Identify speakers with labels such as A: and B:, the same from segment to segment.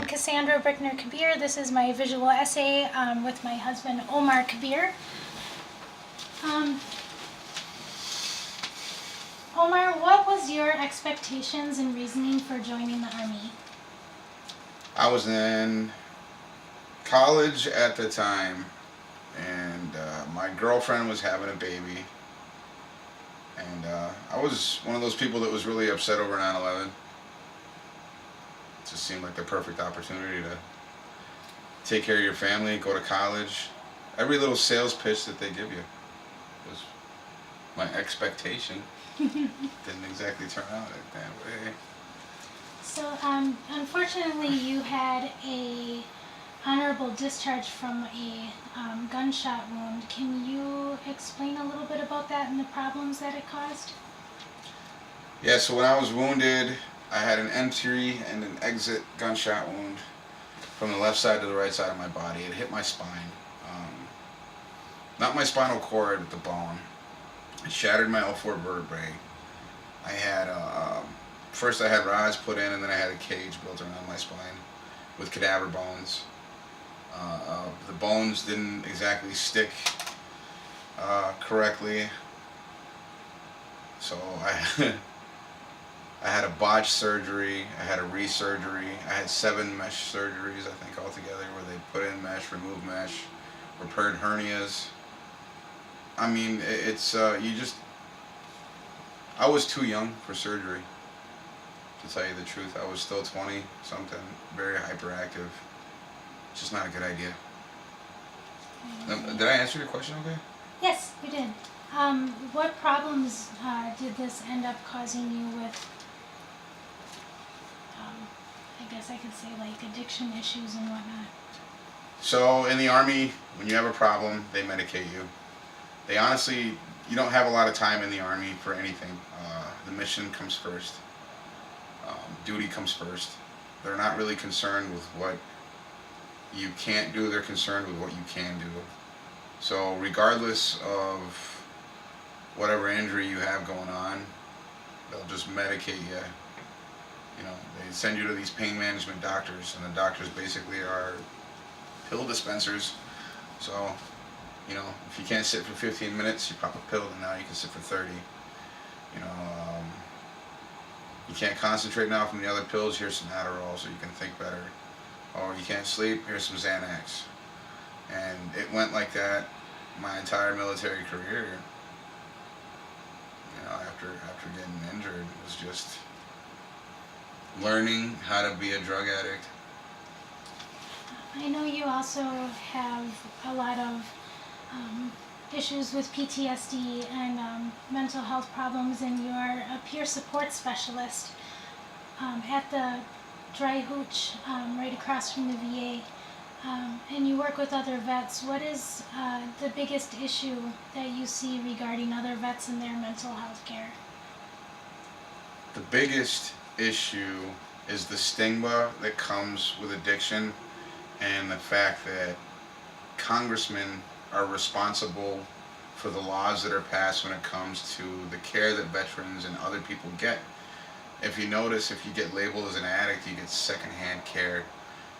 A: Cassandra Brickner-Kebir. This is my visual essay with my husband Omar Kebir. Omar, what was your expectations and reasoning for joining the Army?
B: I was in college at the time, and my girlfriend was having a baby, and I was one of those people that was really upset over 9/11. It just seemed like the perfect opportunity to take care of your family, go to college. Every little sales pitch that they give you was my expectation. Didn't exactly turn out that way.
A: So, unfortunately, you had a honorable discharge from a gunshot wound. Can you explain a little bit about that and the problems that it caused?
B: Yeah, so when I was wounded, I had an entry and an exit gunshot wound from the left side to the right side of my body. It hit my spine. Not my spinal cord, but the bone. It shattered my L4 vertebrae. I had, first I had rods put in, and then I had a cage built around my spine with cadaver bones. The bones didn't exactly stick correctly, so I had a botched surgery, I had a re-surgery, I had 7 mesh surgeries I think altogether, where they put in mesh, removed mesh, repaired hernias. I mean, it's, I was too young for surgery, to tell you the truth. I was still 20 something, very hyperactive. Just not a good idea. Did I answer your question okay?
A: Yes, you did. What problems did this end up causing you with, I guess I could say, like addiction issues and whatnot?
B: So in the Army, when you have a problem, they medicate you. They honestly, you don't have a lot of time in the Army for anything. The mission comes first. Duty comes first. They're not really concerned with what you can't do, they're concerned with what you can do. So regardless of whatever injury you have going on, they'll just medicate you. You know, they send you to these pain management doctors, and the doctors basically are pill dispensers. So, you know, if you can't sit for 15 minutes, you pop a pill, and now you can sit for 30. You know, you can't concentrate now from the other pills, here's some Adderall so you can think better. Or you can't sleep, here's some Xanax. And it went like that my entire military career. You know, after getting injured, it was just learning how to be a drug addict.
A: I know you also have a lot of issues with PTSD and mental health problems, and you are a peer support specialist at the Dry Hooch right across from the VA, and you work with other vets. What is the biggest issue that you see regarding other vets and their mental health care?
B: The biggest issue is the stigma that comes with addiction, and the fact that congressmen are responsible for the laws that are passed when it comes to the care that veterans and other people get. If you notice, if you get labeled as an addict, you get secondhand care,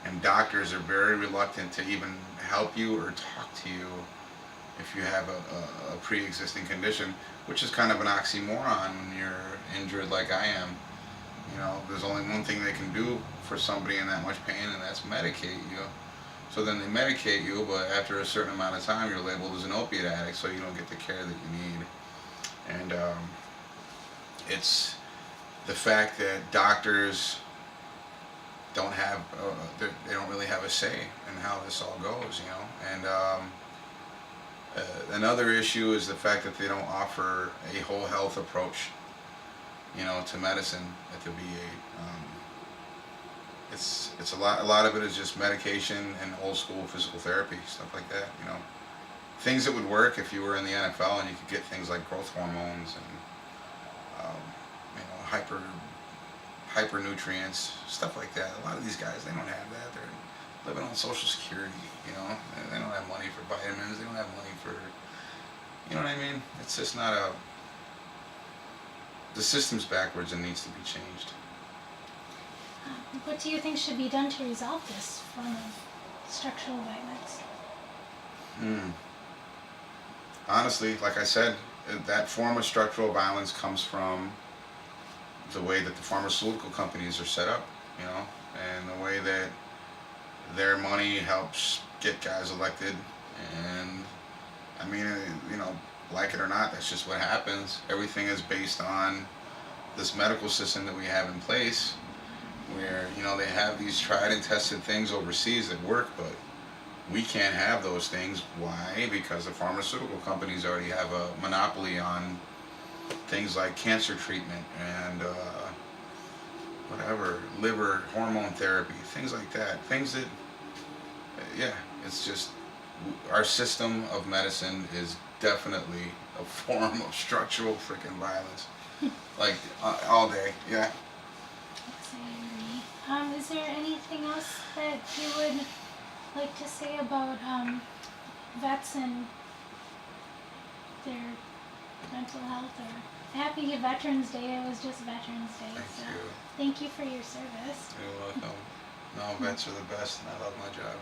B: and doctors are very reluctant to even help you or talk to you if you have a pre-existing condition, which is kind of an oxymoron when you're injured like I am. You know, there's only one thing they can do for somebody in that much pain, and that's medicate you. So then they medicate you, but after a certain amount of time, you're labeled as an opiate addict, so you don't get the care that you need. And it's the fact that doctors don't have, they don't really have a say in how this all goes, you know. And another issue is the fact that they don't offer a whole health approach, you know, to medicine at the VA. It's a lot of it is just medication and old school physical therapy, stuff like that, you know. Things that would work if you were in the NFL and you could get things like growth hormones and you know, hyper nutrients, stuff like that. A lot of these guys, they don't have that. They're living on Social Security, you know. They don't have money for vitamins. They don't have money for, you know what I mean? It's just not a, the system's backwards and needs to be changed.
A: What do you think should be done to resolve this form of structural violence?
B: Hmm. Honestly, like I said, that form of structural violence comes from the way that the pharmaceutical companies are set up, you know, and the way that their money helps get guys elected. And I mean, you know, like it or not, that's just what happens. Everything is based on this medical system that we have in place, where you know they have these tried and tested things overseas that work, but we can't have those things. Why? Because the pharmaceutical companies already have a monopoly on things like cancer treatment and whatever, liver hormone therapy, things like that. Things that, yeah, it's just our system of medicine is definitely a form of structural freaking violence. Like all day, yeah.
A: Yes, I agree. Is there anything else that you would like to say about vets and their mental health? Or happy Veterans Day. It was just Veterans Day.
B: Thank
A: So
B: you.
A: thank you for your service.
B: You're welcome. No, vets are the best, and I love my job.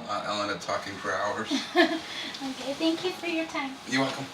B: I'll end up talking for hours.
A: Okay, thank you for your time.
B: You're welcome.